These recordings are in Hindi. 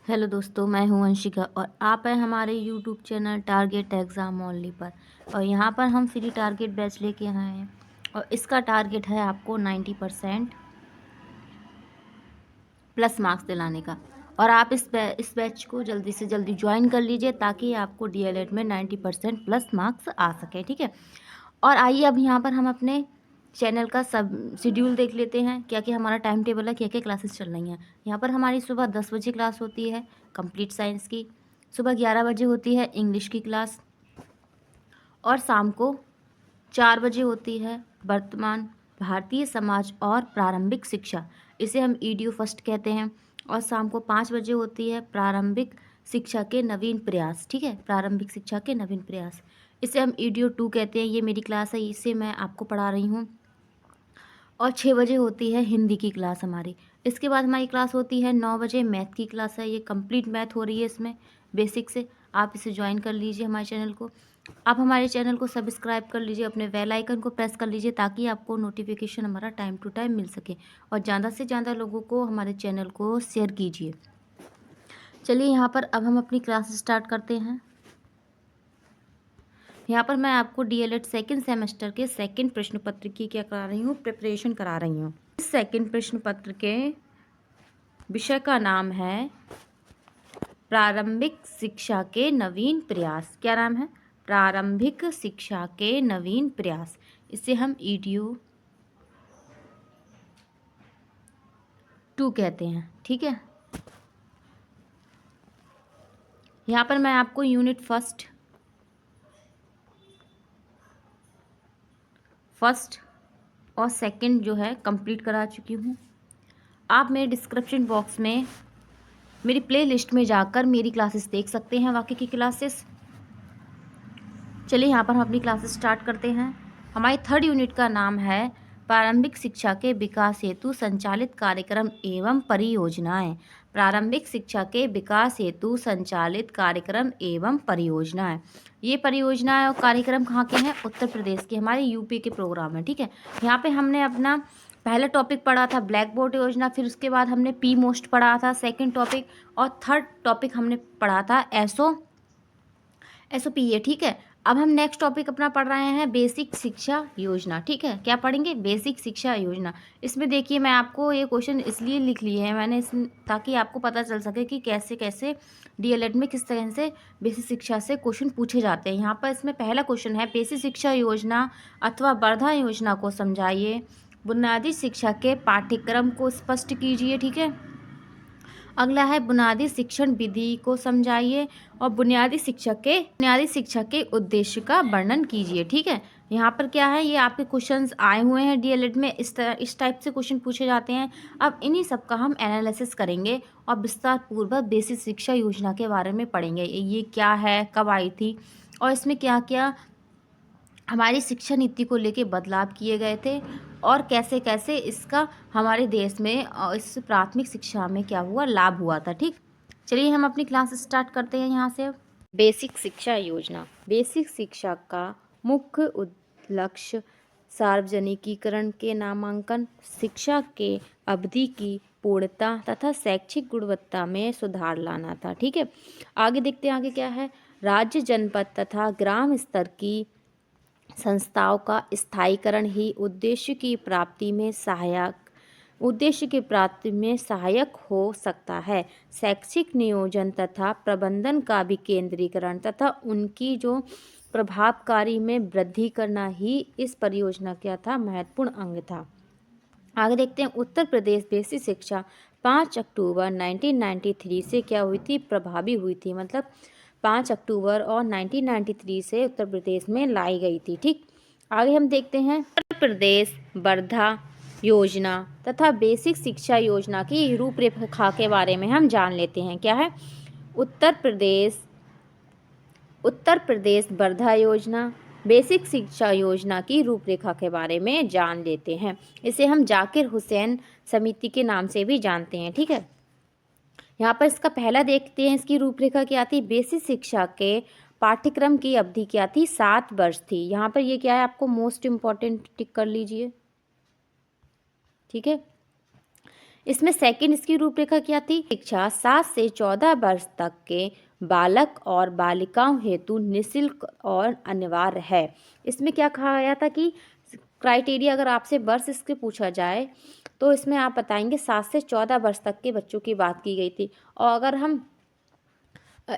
हेलो दोस्तों, मैं हूं अंशिका और आप हैं हमारे YouTube channel target exam only पर। और यहां पर हम फ्री टारगेट बैच लेके आए हैं और इसका टारगेट है आपको 90% प्लस मार्क्स दिलाने का। और आप इस बैच को जल्दी से जल्दी ज्वाइन कर लीजिए ताकि आपको डीएलएड में 90% प्लस मार्क्स आ सके। ठीक है। और आइए अब यहाँ पर हम अपने चैनल का सब शेड्यूल देख लेते हैं, क्या क्या हमारा टाइम टेबल है, क्या क्या क्लासेस चल रही हैं। यहाँ पर हमारी सुबह 10 बजे क्लास होती है कंप्लीट साइंस की, सुबह 11 बजे होती है इंग्लिश की क्लास, और शाम को 4 बजे होती है वर्तमान भारतीय समाज और प्रारंभिक शिक्षा, इसे हम ईडीयू फर्स्ट कहते हैं। और शाम को 5 बजे होती है प्रारंभिक शिक्षा के नवीन प्रयास। ठीक है, प्रारंभिक शिक्षा के नवीन प्रयास, इसे हम ईडीयू 2 कहते हैं। ये मेरी क्लास है, इसे मैं आपको पढ़ा रही हूँ। और 6 बजे होती है हिंदी की क्लास हमारी। इसके बाद हमारी क्लास होती है 9 बजे मैथ की क्लास है, ये कंप्लीट मैथ हो रही है इसमें बेसिक से। आप इसे ज्वाइन कर लीजिए हमारे चैनल को। आप हमारे चैनल को सब्सक्राइब कर लीजिए, अपने बेल आइकन को प्रेस कर लीजिए ताकि आपको नोटिफिकेशन हमारा टाइम टू टाइम मिल सके। और ज़्यादा से ज़्यादा लोगों को हमारे चैनल को शेयर कीजिए। चलिए यहाँ पर अब हम अपनी क्लास स्टार्ट करते हैं। यहाँ पर मैं आपको डीएलएड सेकंड सेमेस्टर के सेकंड प्रश्न पत्र की क्या करा रही हूँ, प्रिपरेशन करा रही हूँ। इस सेकंड प्रश्न पत्र के विषय का नाम है प्रारंभिक शिक्षा के नवीन प्रयास। क्या नाम है? प्रारंभिक शिक्षा के नवीन प्रयास। इसे हम ईडीयू 2 कहते हैं। ठीक है। यहाँ पर मैं आपको यूनिट फर्स्ट और सेकंड जो है कंप्लीट करा चुकी हूँ। आप मेरे डिस्क्रिप्शन बॉक्स में मेरी प्लेलिस्ट में जाकर मेरी क्लासेस देख सकते हैं, बाकी की क्लासेस। चलिए यहाँ पर हम अपनी क्लासेस स्टार्ट करते हैं। हमारी थर्ड यूनिट का नाम है प्रारंभिक शिक्षा के विकास हेतु संचालित कार्यक्रम एवं परियोजनाएं। प्रारंभिक शिक्षा के विकास हेतु संचालित कार्यक्रम एवं परियोजनाएं। ये परियोजनाएं और कार्यक्रम कहाँ के हैं? उत्तर प्रदेश के, हमारे यूपी के प्रोग्राम है। ठीक है। यहाँ पे हमने अपना पहला टॉपिक पढ़ा था ब्लैक बोर्ड योजना, फिर उसके बाद हमने पी मोस्ट पढ़ा था सेकेंड टॉपिक, और थर्ड टॉपिक हमने पढ़ा था एसओपीए। ठीक है। अब हम नेक्स्ट टॉपिक अपना पढ़ रहे हैं बेसिक शिक्षा योजना। ठीक है, क्या पढ़ेंगे? बेसिक शिक्षा योजना। इसमें देखिए मैं आपको ये क्वेश्चन इसलिए लिख लिए हैं मैंने ताकि आपको पता चल सके कि कैसे कैसे डीएलएड में किस तरह से बेसिक शिक्षा से क्वेश्चन पूछे जाते हैं। यहाँ पर इसमें पहला क्वेश्चन है बेसिक शिक्षा योजना अथवा वर्धा योजना को समझाइए, बुनियादी शिक्षा के पाठ्यक्रम को स्पष्ट कीजिए। ठीक है। अगला है बुनियादी शिक्षण विधि को समझाइए और बुनियादी शिक्षा के उद्देश्य का वर्णन कीजिए। ठीक है। यहाँ पर क्या है, ये आपके क्वेश्चंस आए हुए हैं डीएलएड में, इस टाइप से क्वेश्चन पूछे जाते हैं। अब इन्हीं सब का हम एनालिसिस करेंगे और विस्तार पूर्वक बेसिक शिक्षा योजना के बारे में पढ़ेंगे। ये क्या है, कब आई थी, और इसमें क्या क्या हमारी शिक्षा नीति को लेके बदलाव किए गए थे, और कैसे कैसे इसका हमारे देश में इस प्राथमिक शिक्षा में क्या हुआ, लाभ हुआ था। ठीक। चलिए हम अपनी क्लास स्टार्ट करते हैं यहाँ से। बेसिक शिक्षा योजना। बेसिक शिक्षा का मुख्य लक्ष्य सार्वजनिकीकरण के नामांकन, शिक्षा के अवधि की पूर्णता तथा शैक्षिक गुणवत्ता में सुधार लाना था। ठीक है। आगे देखते हैं आगे क्या है। राज्य, जनपद तथा ग्राम स्तर की संस्थाओं का स्थायीकरण ही उद्देश्य की प्राप्ति में सहायक हो सकता है। शैक्षिक नियोजन तथा प्रबंधन का विकेंद्रीकरण तथा उनकी जो प्रभावकारी में वृद्धि करना ही इस परियोजना का था महत्वपूर्ण अंग था। आगे देखते हैं। उत्तर प्रदेश बेसिक शिक्षा 5 अक्टूबर 1993 से क्या हुई थी, प्रभावी हुई थी। मतलब 5 अक्टूबर और 1993 से उत्तर प्रदेश में लाई गई थी। ठीक। आगे हम देखते हैं उत्तर प्रदेश वर्धा योजना तथा बेसिक शिक्षा योजना की रूपरेखा के बारे में हम जान लेते हैं। क्या है? उत्तर प्रदेश वर्धा योजना बेसिक शिक्षा योजना की रूपरेखा के बारे में जान लेते हैं। इसे हम जाकिर हुसैन समिति के नाम से भी जानते हैं। ठीक है। यहाँ पर इसका पहला देखते हैं, इसकी रूपरेखा क्या थी। बेसिक शिक्षा के पाठ्यक्रम की अवधि क्या थी, 7 वर्ष थी। यहाँ पर ये क्या है, आपको मोस्ट इम्पॉर्टेंट टिक कर लीजिए। ठीक है। इसमें सेकंड इसकी रूपरेखा क्या थी? शिक्षा 7 से 14 वर्ष तक के बालक और बालिकाओं हेतु निःशुल्क और अनिवार्य है। इसमें क्या कहा गया था कि क्राइटेरिया अगर आपसे वर्ष इसके पूछा जाए तो इसमें आप बताएंगे 7 से 14 वर्ष तक के बच्चों की बात की गई थी। और अगर हम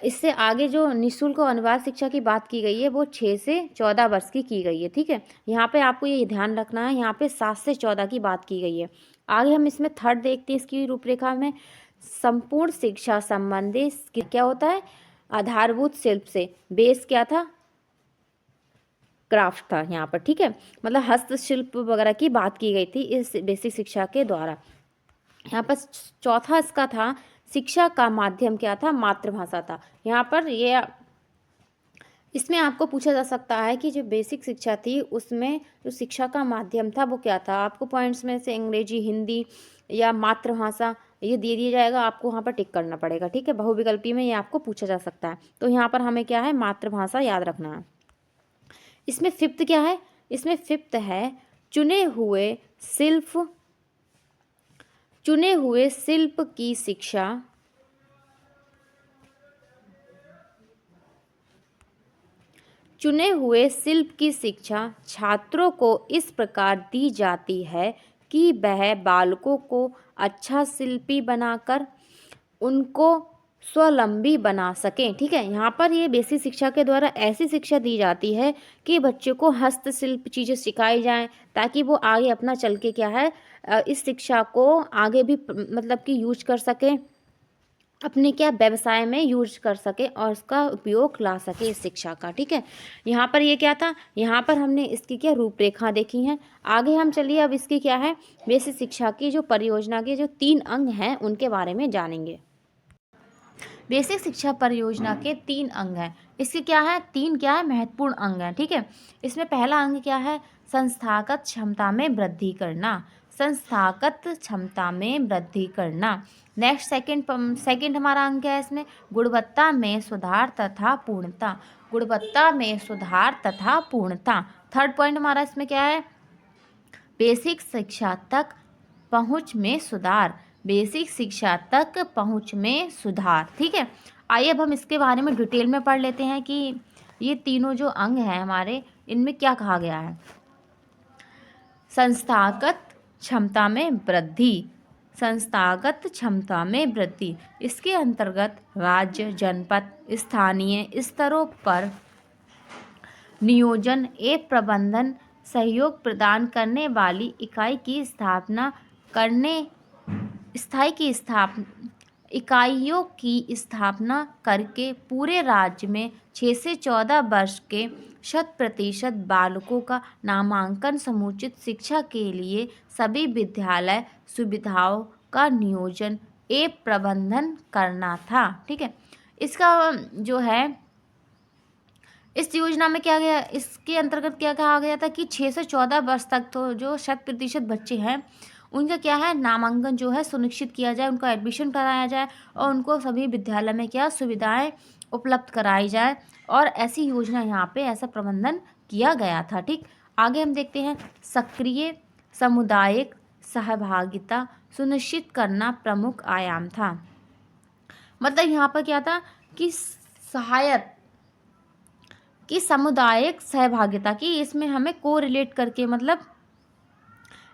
इससे आगे जो निःशुल्क और अनिवार्य शिक्षा की बात की गई है वो 6 से 14 वर्ष की गई है। ठीक है, यहाँ पे आपको ये ध्यान रखना है, यहाँ पे 7 से 14 की बात की गई है। आगे हम इसमें थर्ड देखते हैं इसकी रूपरेखा में, संपूर्ण शिक्षा संबंधी क्या होता है? आधारभूत शिल्प से, बेस क्या था? क्राफ्ट था यहाँ पर। ठीक है, मतलब हस्तशिल्प वगैरह की बात की गई थी इस बेसिक शिक्षा के द्वारा। यहाँ पर चौथा इसका था, शिक्षा का माध्यम क्या था? मातृभाषा था। यहाँ पर ये इसमें आपको पूछा जा सकता है कि जो बेसिक शिक्षा थी उसमें जो शिक्षा का माध्यम था वो क्या था? आपको पॉइंट्स में से अंग्रेजी, हिंदी या मातृभाषा ये दे दिया जाएगा, आपको वहाँ पर टिक करना पड़ेगा। ठीक है, बहुविकल्पी में ये आपको पूछा जा सकता है। तो यहाँ पर हमें क्या है? मातृभाषा याद रखना है। इसमें फिफ्थ क्या है? इसमें फिफ्थ है चुने हुए शिल्प की शिक्षा, चुने हुए शिल्प की शिक्षा छात्रों को इस प्रकार दी जाती है कि वह बालकों को अच्छा शिल्पी बनाकर उनको स्वावलंबी बना सकें। ठीक है, यहाँ पर ये बेसिक शिक्षा के द्वारा ऐसी शिक्षा दी जाती है कि बच्चों को हस्तशिल्प चीज़ें सिखाई जाएं ताकि वो आगे अपना चल के क्या है इस शिक्षा को आगे भी मतलब कि यूज कर सकें, अपने क्या व्यवसाय में यूज कर सके और उसका उपयोग ला सके इस शिक्षा का। ठीक है, यहाँ पर ये क्या था? यहाँ पर हमने इसकी क्या रूपरेखा देखी है। आगे हम चलिए अब इसकी क्या है बेसिक शिक्षा की जो परियोजना के जो 3 अंग हैं उनके बारे में जानेंगे। बेसिक शिक्षा परियोजना के 3 अंग हैं। इसके क्या है? 3 क्या है महत्वपूर्ण अंग हैं। ठीक है, इसमें पहला अंग क्या है? संस्थागत क्षमता में वृद्धि करना, संस्थागत क्षमता में वृद्धि करना। नेक्स्ट सेकंड हमारा अंग क्या है? इसमें गुणवत्ता में सुधार तथा पूर्णता, गुणवत्ता में सुधार तथा पूर्णता। थर्ड पॉइंट हमारा इसमें क्या है? बेसिक शिक्षा तक पहुंच में सुधार, बेसिक शिक्षा तक पहुंच में सुधार। ठीक है, आइए अब हम इसके बारे में डिटेल में पढ़ लेते हैं कि ये तीनों जो अंग हैं हमारे इनमें क्या कहा गया है। संस्थागत क्षमता में वृद्धि, संस्थागत क्षमता में वृद्धि, इसके अंतर्गत राज्य, जनपद, स्थानीय स्तरों पर नियोजन एवं प्रबंधन सहयोग प्रदान करने वाली इकाइयों की स्थापना करके पूरे राज्य में 6 से 14 वर्ष के 100% बालकों का नामांकन समुचित शिक्षा के लिए सभी विद्यालय सुविधाओं का नियोजन एवं प्रबंधन करना था। ठीक है, इसका जो है इस योजना में क्या गया, इसके अंतर्गत क्या कहा गया था कि 6 से 14 वर्ष तक तो जो 100% बच्चे हैं उनका क्या है नामांकन जो है सुनिश्चित किया जाए, उनका एडमिशन कराया जाए और उनको सभी विद्यालय में क्या सुविधाएं उपलब्ध कराई जाए, और ऐसी योजना यहाँ पे ऐसा प्रबंधन किया गया था। ठीक, आगे हम देखते हैं सक्रिय सामुदायिक सहभागिता सुनिश्चित करना प्रमुख आयाम था। मतलब यहाँ पर क्या था कि सहायक कि सामुदायिक सहभागिता की, इसमें हमें को रिलेट करके मतलब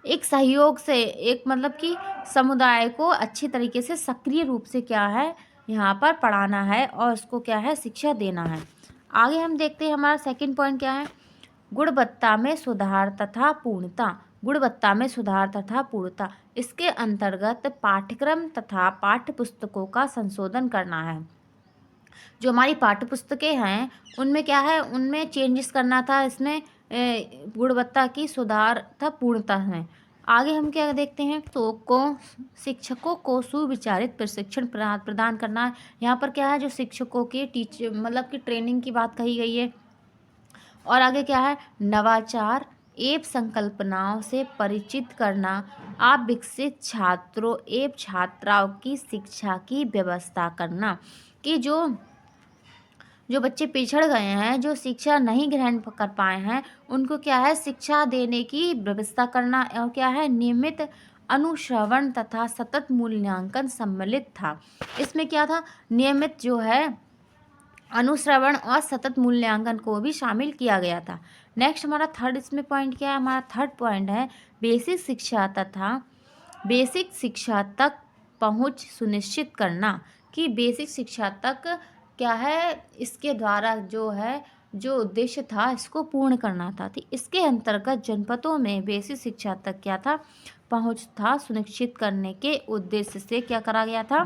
एक सहयोग से एक मतलब कि समुदाय को अच्छी तरीके से सक्रिय रूप से क्या है यहाँ पर पढ़ाना है और उसको क्या है शिक्षा देना है। आगे हम देखते हैं हमारा सेकंड पॉइंट क्या है? गुणवत्ता में सुधार तथा पूर्णता, गुणवत्ता में सुधार तथा पूर्णता, इसके अंतर्गत पाठ्यक्रम तथा पाठ्य पुस्तकों का संशोधन करना है। जो हमारी पाठ्य पुस्तकें हैं उनमें क्या है उनमें चेंजेस करना था, इसमें गुणवत्ता की सुधार था पूर्णता है। आगे हम क्या देखते हैं तो शिक्षकों को सुविचारित प्रशिक्षण प्रदान करना। यहाँ पर क्या है जो शिक्षकों के मतलब कि ट्रेनिंग की बात कही गई है। और आगे क्या है नवाचार एवं संकल्पनाओं से परिचित करना, आप विकसित छात्रों एवं छात्राओं की शिक्षा की व्यवस्था करना कि जो बच्चे पिछड़ गए हैं, जो शिक्षा नहीं ग्रहण कर पाए हैं, उनको क्या है शिक्षा देने की व्यवस्था करना और क्या है नियमित अनुश्रवण तथा सतत मूल्यांकन सम्मिलित था। इसमें क्या था, नियमित जो है अनुश्रवण और सतत मूल्यांकन को भी शामिल किया गया था। नेक्स्ट हमारा थर्ड इसमें पॉइंट क्या है, हमारा थर्ड पॉइंट है बेसिक शिक्षा तक पहुंच सुनिश्चित करना, कि बेसिक शिक्षा तक क्या है, इसके द्वारा जो है जो उद्देश्य था इसको पूर्ण करना था। तो इसके अंतर्गत जनपदों में बेसिक शिक्षा तक क्या था, पहुंच था सुनिश्चित करने के उद्देश्य से क्या करा गया था,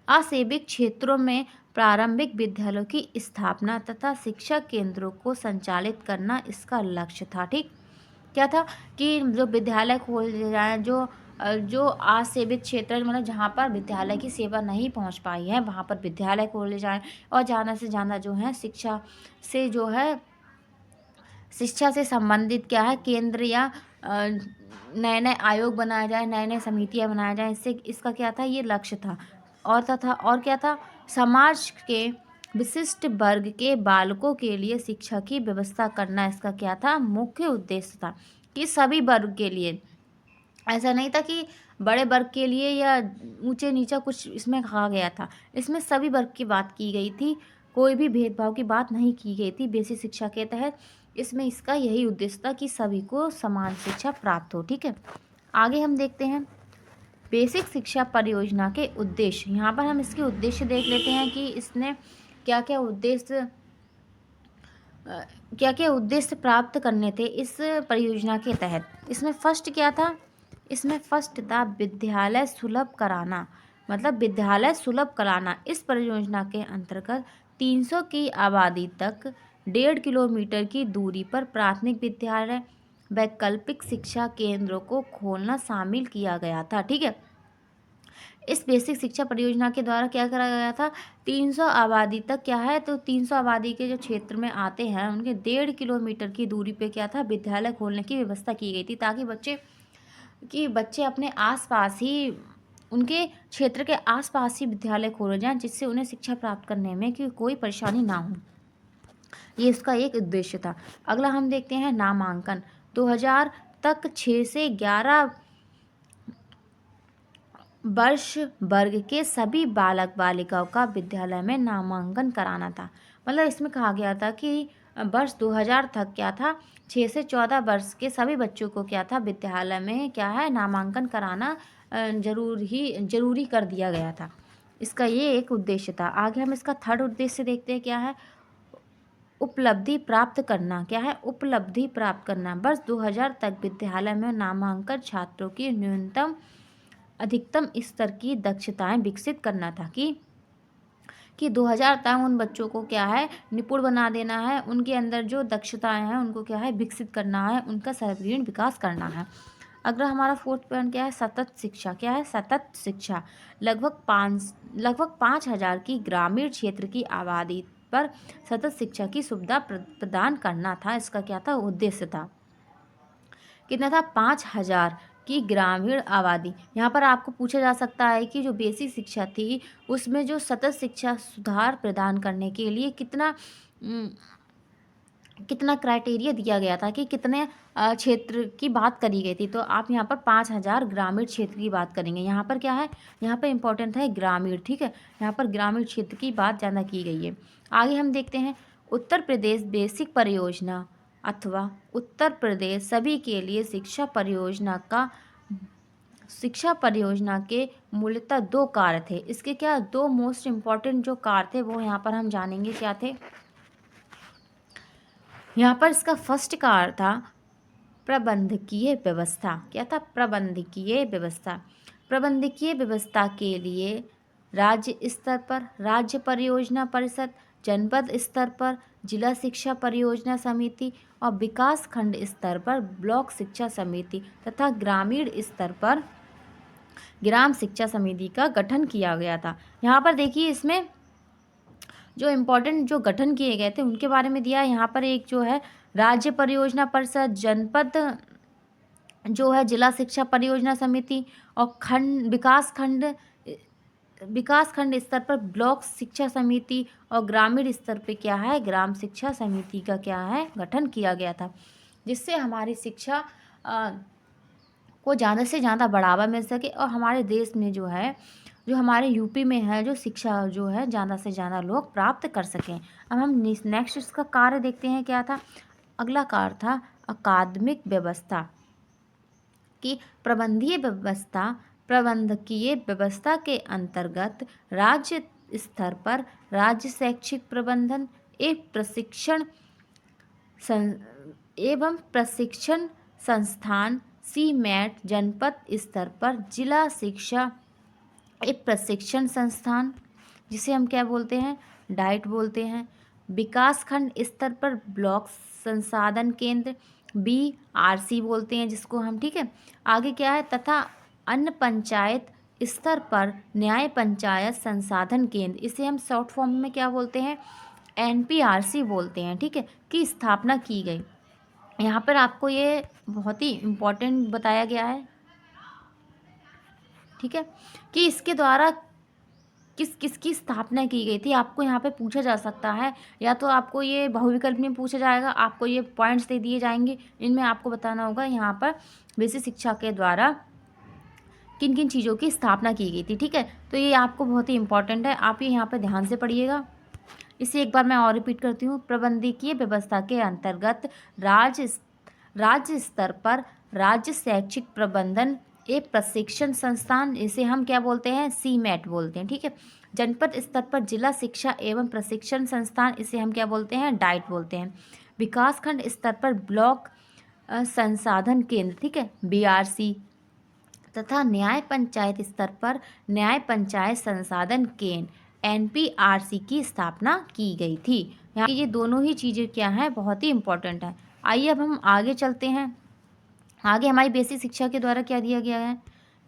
असेवित क्षेत्रों में प्रारंभिक विद्यालयों की स्थापना तथा शिक्षा केंद्रों को संचालित करना इसका लक्ष्य था। ठीक, क्या था कि जो विद्यालय खोले जाए, जो असेवित क्षेत्र मतलब जहाँ पर विद्यालय की सेवा नहीं पहुँच पाई है वहाँ पर विद्यालय खोले जाएं, और ज़्यादा से ज़्यादा जो है शिक्षा से संबंधित क्या है केंद्र या नए नए आयोग बनाए जाए, नए नए समितियाँ बनाए जाएं। इससे इसका क्या था, ये लक्ष्य था। और क्या था, समाज के विशिष्ट वर्ग के बालकों के लिए शिक्षा की व्यवस्था करना इसका क्या था, मुख्य उद्देश्य था। कि सभी वर्ग के लिए, ऐसा नहीं था कि बड़े वर्ग के लिए या ऊंचे नीचा कुछ इसमें कहा गया था। इसमें सभी वर्ग की बात की गई थी, कोई भी भेदभाव की बात नहीं की गई थी बेसिक शिक्षा के तहत। इसमें इसका यही उद्देश्य था कि सभी को समान शिक्षा प्राप्त हो। ठीक है, आगे हम देखते हैं बेसिक शिक्षा परियोजना के उद्देश्य। यहाँ पर हम इसके उद्देश्य देख लेते हैं कि इसने क्या क्या उद्देश्य प्राप्त करने थे इस परियोजना के तहत। इसमें फर्स्ट क्या था, इसमें फर्स्ट था विद्यालय सुलभ कराना, मतलब विद्यालय सुलभ कराना। इस परियोजना के अंतर्गत 300 की आबादी तक 1.5 किलोमीटर की दूरी पर प्राथमिक विद्यालय, वैकल्पिक शिक्षा केंद्रों को खोलना शामिल किया गया था। ठीक है, इस बेसिक शिक्षा परियोजना के द्वारा क्या करा गया था, 300 आबादी तक क्या है, तो 300 आबादी के जो क्षेत्र में आते हैं उनके 1.5 किलोमीटर की दूरी पे क्या था, विद्यालय खोलने की व्यवस्था की गई थी, ताकि बच्चे अपने आसपास ही, उनके क्षेत्र के आसपास ही विद्यालय खोले जाएं, जिससे उन्हें शिक्षा प्राप्त करने में कोई परेशानी ना हो। ये इसका एक उद्देश्य था। अगला हम देखते हैं नामांकन। 2000 तक 6 से 11 वर्ष वर्ग के सभी बालक बालिकाओं का विद्यालय में नामांकन कराना था। मतलब इसमें कहा गया था कि वर्ष 2000 तक क्या था, 6 से 14 वर्ष के सभी बच्चों को क्या था, विद्यालय में क्या है, नामांकन कराना जरूरी कर दिया गया था। इसका ये एक उद्देश्य था। आगे हम इसका थर्ड उद्देश्य देखते हैं, क्या है, उपलब्धि प्राप्त करना। क्या है, उपलब्धि प्राप्त करना। वर्ष 2000 तक विद्यालय में नामांकन छात्रों की न्यूनतम अधिकतम स्तर की दक्षताएं विकसित करना था, कि 2000 तक उन बच्चों को क्या है, निपुण बना देना है, उनके अंदर जो दक्षताएं हैं उनको क्या है, विकसित करना है, उनका सर्वांगीण विकास करना है। अगला हमारा फोर्थ पॉइंट क्या है, सतत शिक्षा। क्या है, सतत शिक्षा। लगभग 5,000 की ग्रामीण क्षेत्र की आबादी पर सतत शिक्षा की सुविधा प्रदान करना था, इसका क्या था, उद्देश्य था। कितना था, 5,000 की ग्रामीण आबादी। यहाँ पर आपको पूछा जा सकता है कि जो बेसिक शिक्षा थी उसमें जो सतत शिक्षा सुधार प्रदान करने के लिए कितना क्राइटेरिया दिया गया था, कि कितने क्षेत्र की बात करी गई थी। तो आप यहाँ पर 5,000 ग्रामीण क्षेत्र की बात करेंगे। यहाँ पर क्या है, यहाँ पर इम्पोर्टेंट है ग्रामीण। ठीक है, यहाँ पर ग्रामीण क्षेत्र की बात ज़्यादा की गई है। आगे हम देखते हैं उत्तर प्रदेश बेसिक परियोजना अथवा उत्तर प्रदेश सभी के लिए शिक्षा परियोजना के मूलतः 2 कार्य थे। इसके क्या, 2 मोस्ट इम्पॉर्टेंट जो कार्य थे वो यहाँ पर हम जानेंगे क्या थे। यहाँ पर इसका फर्स्ट कार्य था प्रबंधकीय व्यवस्था। क्या था, प्रबंधकीय व्यवस्था। प्रबंधकीय व्यवस्था के लिए राज्य स्तर पर राज्य परियोजना परिषद, जनपद स्तर पर जिला शिक्षा परियोजना समिति और विकास खंड स्तर पर ब्लॉक शिक्षा समिति तथा ग्रामीण स्तर पर ग्राम शिक्षा समिति का गठन किया गया था। यहाँ पर देखिए इसमें जो इम्पोर्टेंट जो गठन किए गए थे उनके बारे में दिया है। यहाँ पर एक जो है राज्य परियोजना परिषद, जनपद जो है जिला शिक्षा परियोजना समिति और विकास खंड स्तर पर ब्लॉक शिक्षा समिति और ग्रामीण स्तर पे क्या है, ग्राम शिक्षा समिति का क्या है, गठन किया गया था, जिससे हमारी शिक्षा को ज़्यादा से ज़्यादा बढ़ावा मिल सके और हमारे देश में जो है, जो हमारे यूपी में है, जो शिक्षा जो है ज़्यादा से ज़्यादा लोग प्राप्त कर सकें। अब हम नेक्स्ट इसका कार्य देखते हैं क्या था। अगला कार्य था अकादमिक व्यवस्था की प्रबंधकीय व्यवस्था के अंतर्गत राज्य स्तर पर राज्य शैक्षिक प्रबंधन एवं प्रशिक्षण संस्थान सीमैट, जनपद स्तर पर जिला शिक्षा एक प्रशिक्षण संस्थान जिसे हम क्या बोलते हैं, डाइट बोलते हैं, विकास खंड स्तर पर ब्लॉक संसाधन केंद्र BRC बोलते हैं जिसको हम, ठीक है। आगे क्या है, तथा अन्य पंचायत स्तर पर न्याय पंचायत संसाधन केंद्र, इसे हम शॉर्ट फॉर्म में क्या बोलते हैं, NPRC बोलते हैं, ठीक है, की स्थापना की गई। यहाँ पर आपको ये बहुत ही इम्पोर्टेंट बताया गया है, ठीक है, कि इसके द्वारा किसकी स्थापना की गई थी। आपको यहाँ पे पूछा जा सकता है, या तो आपको ये बहुविकल्प में पूछा जाएगा, आपको ये पॉइंट्स दे दिए जाएंगे, इनमें आपको बताना होगा यहाँ पर बेसिक शिक्षा के द्वारा किन किन चीज़ों की स्थापना की गई थी, ठीक है। तो ये आपको बहुत ही इंपॉर्टेंट है, आप ये यहाँ पर ध्यान से पढ़िएगा। इसे एक बार मैं और रिपीट करती हूँ। प्रबंधकीय व्यवस्था के अंतर्गत राज्य स्तर पर राज्य शैक्षिक प्रबंधन एक प्रशिक्षण संस्थान, इसे हम क्या बोलते हैं, सीमैट बोलते हैं, ठीक है। जनपद स्तर पर जिला शिक्षा एवं प्रशिक्षण संस्थान, इसे हम क्या बोलते हैं, डाइट बोलते हैं। विकासखंड स्तर पर ब्लॉक संसाधन केंद्र, ठीक है, BRC, तथा न्याय पंचायत स्तर पर न्याय पंचायत संसाधन केंद्र NPRC की स्थापना की गई थी। यहाँ ये दोनों ही चीज़ें क्या हैं, बहुत ही इंपॉर्टेंट है। आइए अब हम आगे चलते हैं। आगे हमारी बेसिक शिक्षा के द्वारा क्या दिया गया है,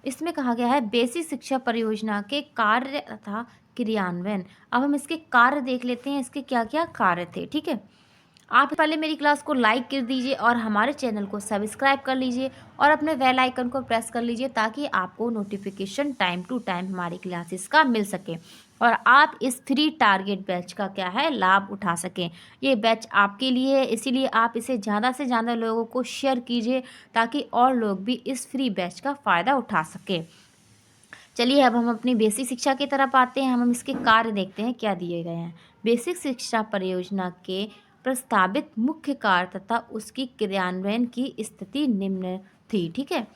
इसमें कहा गया है बेसिक शिक्षा परियोजना के कार्य तथा क्रियान्वयन। अब हम इसके कार्य देख लेते हैं, इसके क्या क्या कार्य थे, ठीक है। आप पहले मेरी क्लास को लाइक कर दीजिए और हमारे चैनल को सब्सक्राइब कर लीजिए और अपने बेल आइकन को प्रेस कर लीजिए ताकि आपको नोटिफिकेशन टाइम टू टाइम हमारी क्लासेस का मिल सके और आप इस फ्री टारगेट बैच का क्या है, लाभ उठा सकें। ये बैच आपके लिए है, इसीलिए आप इसे ज़्यादा से ज़्यादा लोगों को शेयर कीजिए ताकि और लोग भी इस फ्री बैच का फ़ायदा उठा सकें। चलिए अब हम अपनी बेसिक शिक्षा की तरफ आते हैं। हम इसके कार्य देखते हैं क्या दिए गए हैं। बेसिक शिक्षा परियोजना के प्रस्तावित मुख्य कार्य तथा उसकी क्रियान्वयन की स्थिति निम्न थी, ठीक है।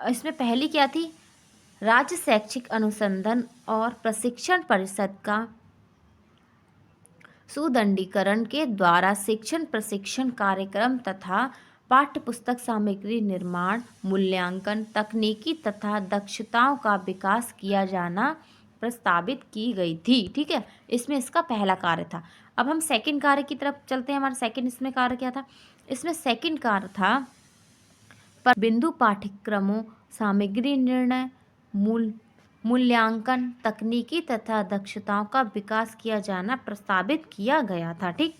इसमें पहली क्या थी, राज्य शैक्षिक अनुसंधान और प्रशिक्षण परिषद का सुदृढ़ीकरण के द्वारा शिक्षण प्रशिक्षण कार्यक्रम तथा पाठ्य पुस्तक सामग्री निर्माण, मूल्यांकन, तकनीकी तथा दक्षताओं का विकास किया जाना प्रस्तावित की गई थी, ठीक है। इसमें इसका पहला कार्य था। अब हम सेकंड कार्य की तरफ चलते हैं। हमारा सेकंड इसमें कार्य क्या था, इसमें सेकंड कार्य था पर बिंदु पाठ्यक्रमों, सामग्री निर्णय, मूल्यांकन, तकनीकी तथा दक्षताओं का विकास किया जाना प्रस्तावित किया गया था, ठीक।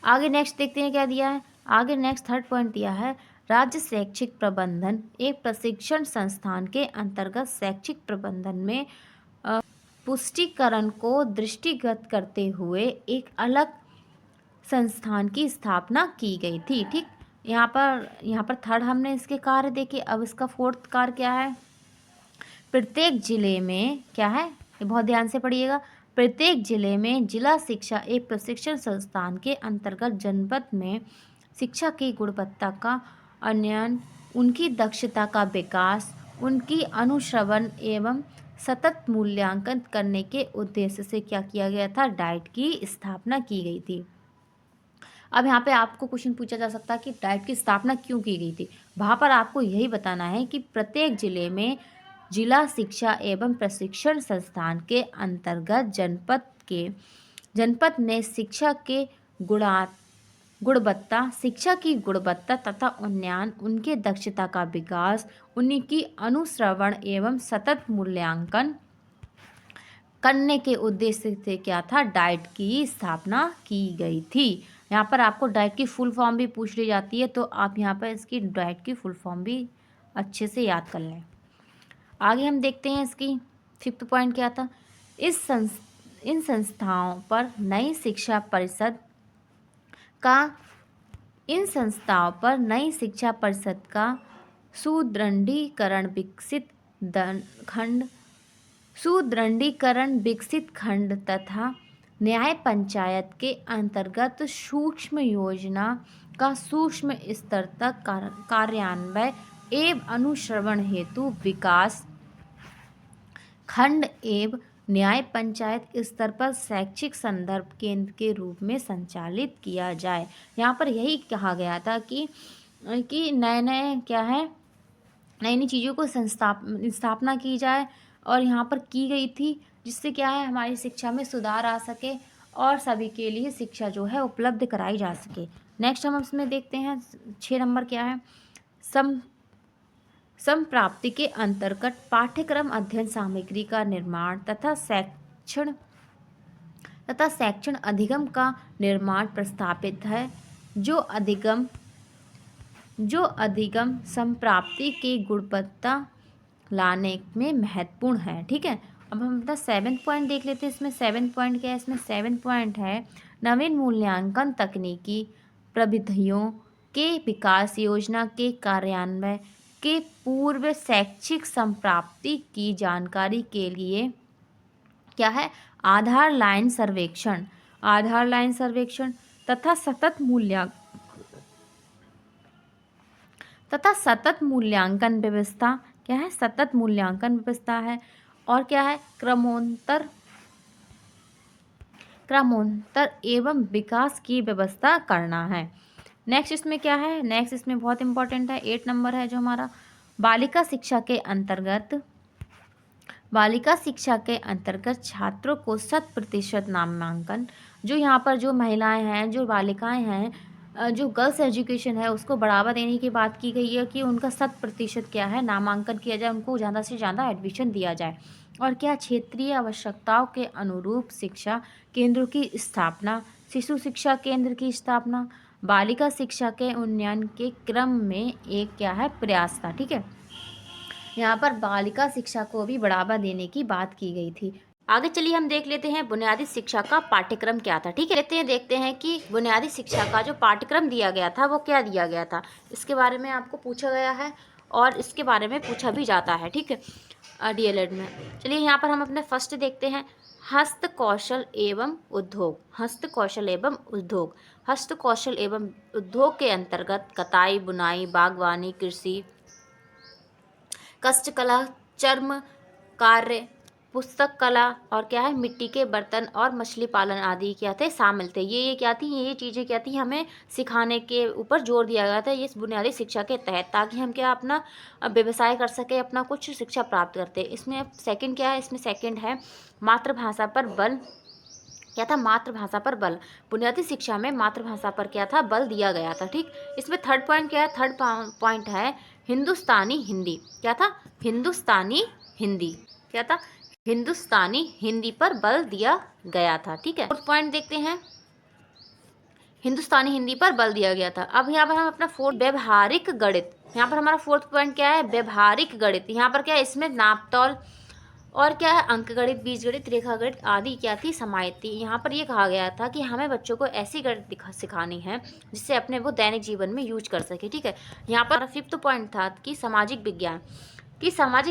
आगे नेक्स्ट देखते हैं क्या दिया है। आगे नेक्स्ट थर्ड पॉइंट दिया है, राज्य शैक्षिक प्रबंधन एक प्रशिक्षण संस्थान के अंतर्गत शैक्षिक प्रबंधन में पुष्टिकरण को दृष्टिगत करते हुए एक अलग संस्थान की स्थापना की गई थी, ठीक। यहाँ पर थर्ड हमने इसके कार्य देखे। अब इसका फोर्थ कार्य क्या है, प्रत्येक जिले में क्या है, ये बहुत ध्यान से पढ़िएगा। प्रत्येक जिले में जिला शिक्षा एक प्रशिक्षण संस्थान के अंतर्गत जनपद में शिक्षा की गुणवत्ता का उन्नयन, उनकी दक्षता का विकास, उनकी अनुश्रवण एवं सतत मूल्यांकन करने के उद्देश्य से क्या किया गया था, डाइट की स्थापना की गई थी। अब यहाँ पे आपको क्वेश्चन पूछा जा सकता है कि डाइट की स्थापना क्यों की गई थी। वहाँ पर आपको यही बताना है कि प्रत्येक जिले में जिला शिक्षा एवं प्रशिक्षण संस्थान के अंतर्गत जनपद में शिक्षा के शिक्षा की गुणवत्ता तथा उन्नयन, उनके दक्षता का विकास, उनकी अनुश्रवण एवं सतत मूल्यांकन करने के उद्देश्य से क्या था, डाइट की स्थापना की गई थी। यहाँ पर आपको डाइट की फुल फॉर्म भी पूछ ली जाती है, तो आप यहाँ पर इसकी डाइट की फुल फॉर्म भी अच्छे से याद कर लें। आगे हम देखते हैं इसकी फिफ्थ पॉइंट क्या था, इन संस्थाओं पर नई शिक्षा परिषद का इन संस्थाओं पर नई शिक्षा परिषद का सुदृढ़ीकरण विकसित खंड तथा न्याय पंचायत के अंतर्गत सूक्ष्म योजना का सूक्ष्म स्तर तक कार्यान्वयन एवं अनुश्रवण हेतु विकास खंड एवं न्याय पंचायत स्तर पर शैक्षिक संदर्भ केंद्र के रूप में संचालित किया जाए। यहाँ पर यही कहा गया था कि नए नए क्या है, नई नई चीज़ों को स्थापना की जाए और यहाँ पर की गई थी, जिससे क्या है हमारी शिक्षा में सुधार आ सके और सभी के लिए शिक्षा जो है उपलब्ध कराई जा सके। नेक्स्ट हम इसमें देखते हैं 6 नंबर क्या है, समप्राप्ति के अंतर्गत पाठ्यक्रम अध्ययन सामग्री का निर्माण तथा शैक्षण अधिगम का निर्माण प्रस्तावित है, जो अधिगम संप्राप्ति के गुणवत्ता लाने में महत्वपूर्ण है। ठीक है, अब हम अपना 7 पॉइंट देख लेते हैं। इसमें 7 पॉइंट क्या है, इसमें 7 पॉइंट है नवीन मूल्यांकन तकनीकी प्रविधियों के विकास योजना के कार्यान्वयन के पूर्व शैक्षिक संप्राप्ति की जानकारी के लिए क्या है, आधार लाइन सर्वेक्षण तथा सतत मूल्यांकन व्यवस्था क्या है, सतत मूल्यांकन व्यवस्था है। और क्या है, क्रमोन्तर एवं विकास की व्यवस्था करना है। नेक्स्ट इसमें क्या है, नेक्स्ट इसमें बहुत इंपॉर्टेंट है 8 नंबर है जो हमारा बालिका शिक्षा के अंतर्गत छात्रों को 100% नामांकन, जो यहाँ पर जो महिलाएं हैं, जो बालिकाएं हैं, जो गर्ल्स एजुकेशन है उसको बढ़ावा देने की बात की गई है कि उनका 100% क्या है नामांकन किया जाए, उनको ज़्यादा से ज़्यादा एडमिशन दिया जाए। और क्या, क्षेत्रीय आवश्यकताओं के अनुरूप शिक्षा केंद्रों की स्थापना, शिशु शिक्षा केंद्र की स्थापना बालिका शिक्षा के उन्नयन के क्रम में एक क्या है प्रयास था। ठीक है, यहाँ पर बालिका शिक्षा को भी बढ़ावा देने की बात की गई थी। आगे चलिए हम देख लेते हैं बुनियादी शिक्षा का पाठ्यक्रम क्या था। ठीक है, देखते हैं कि बुनियादी शिक्षा का जो पाठ्यक्रम दिया गया था वो क्या दिया गया था, इसके बारे में आपको पूछा गया है और इसके बारे में पूछा भी जाता है। ठीक है, DLED में। चलिए यहाँ पर हम अपने फर्स्ट देखते हैं हस्तकौशल एवं उद्योग के अंतर्गत कताई, बुनाई, बागवानी, कृषि, कष्टकला, चर्म कार्य, पुस्तक कला और क्या है मिट्टी के बर्तन और मछली पालन आदि क्या थे शामिल थे। ये क्या थी, ये चीज़ें क्या थी, हमें सिखाने के ऊपर जोर दिया गया था इस बुनियादी शिक्षा के तहत, ताकि हम क्या अपना व्यवसाय कर सके, अपना कुछ शिक्षा प्राप्त करते। इसमें सेकंड क्या है, इसमें सेकंड है मातृभाषा पर बल। क्या था, मातृभाषा पर बल। बुनियादी शिक्षा में मातृभाषा पर क्या था, बल दिया गया था। ठीक, इसमें थर्ड पॉइंट क्या है, थर्ड पॉइंट है हिंदुस्तानी हिंदी। क्या था, हिंदुस्तानी हिंदी। क्या था, हिंदुस्तानी हिंदी पर बल दिया गया था। ठीक है, फोर्थ पॉइंट देखते हैं, हिंदुस्तानी हिंदी पर बल दिया गया था। अब यहाँ पर हम अपना फोर्थ व्यवहारिक गणित, यहाँ पर हमारा फोर्थ पॉइंट क्या है, व्यवहारिक गणित। यहाँ पर क्या है, इसमें नापतोल और क्या है अंक गणित, बीजगणित, रेखा गणित आदि क्या थी समाहित थी। यहाँ पर ये कहा गया था कि हमें बच्चों को ऐसी गणित सिखानी है जिससे अपने वो दैनिक जीवन में यूज कर सके। ठीक है, यहाँ पर फिफ्थ पॉइंट था कि सामाजिक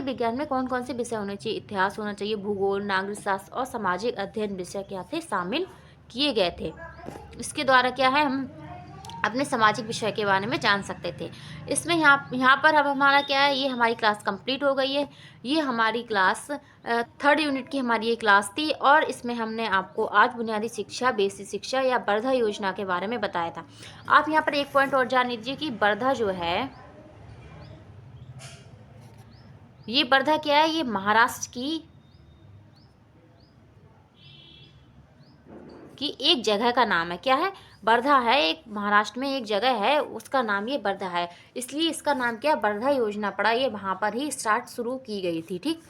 विज्ञान में कौन कौन से विषय होने चाहिए, इतिहास होना चाहिए, भूगोल, नागरिक शास्त्र और सामाजिक अध्ययन विषय क्या थे शामिल किए गए थे। इसके द्वारा क्या है हम अपने सामाजिक विषय के बारे में जान सकते थे। इसमें यहाँ पर अब हमारा क्या है, ये हमारी क्लास कंप्लीट हो गई है। ये हमारी क्लास थर्ड यूनिट की हमारी ये क्लास थी और इसमें हमने आपको आज बुनियादी शिक्षा, बेसिक शिक्षा या वर्धा योजना के बारे में बताया था। आप यहाँ पर एक पॉइंट और जान लीजिए कि वर्धा जो है, ये वर्धा क्या है, ये महाराष्ट्र की एक जगह का नाम है। क्या है, वर्धा है, एक महाराष्ट्र में एक जगह है, उसका नाम ये वर्धा है, इसलिए इसका नाम क्या, वर्धा योजना पड़ा। ये वहाँ पर ही शुरू की गई थी। ठीक,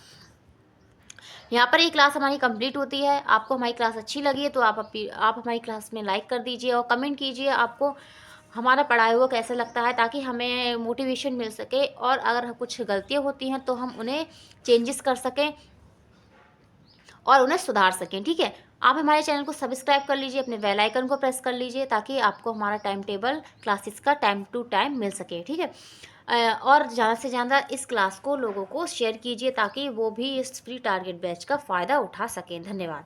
यहाँ पर ये क्लास हमारी कंप्लीट होती है। आपको हमारी क्लास अच्छी लगी है तो आप हमारी क्लास में लाइक कर दीजिए और कमेंट कीजिए आपको हमारा पढ़ाया हुआ कैसा लगता है, ताकि हमें मोटिवेशन मिल सके और अगर कुछ गलतियाँ होती हैं तो हम उन्हें चेंजेस कर सकें और उन्हें सुधार सकें। ठीक है, आप हमारे चैनल को सब्सक्राइब कर लीजिए, अपने बेल आइकन को प्रेस कर लीजिए ताकि आपको हमारा टाइम टेबल क्लासेस का टाइम टू टाइम मिल सके, ठीक है? और ज़्यादा से ज़्यादा इस क्लास को लोगों को शेयर कीजिए ताकि वो भी इस फ्री टारगेट बैच का फ़ायदा उठा सकें। धन्यवाद।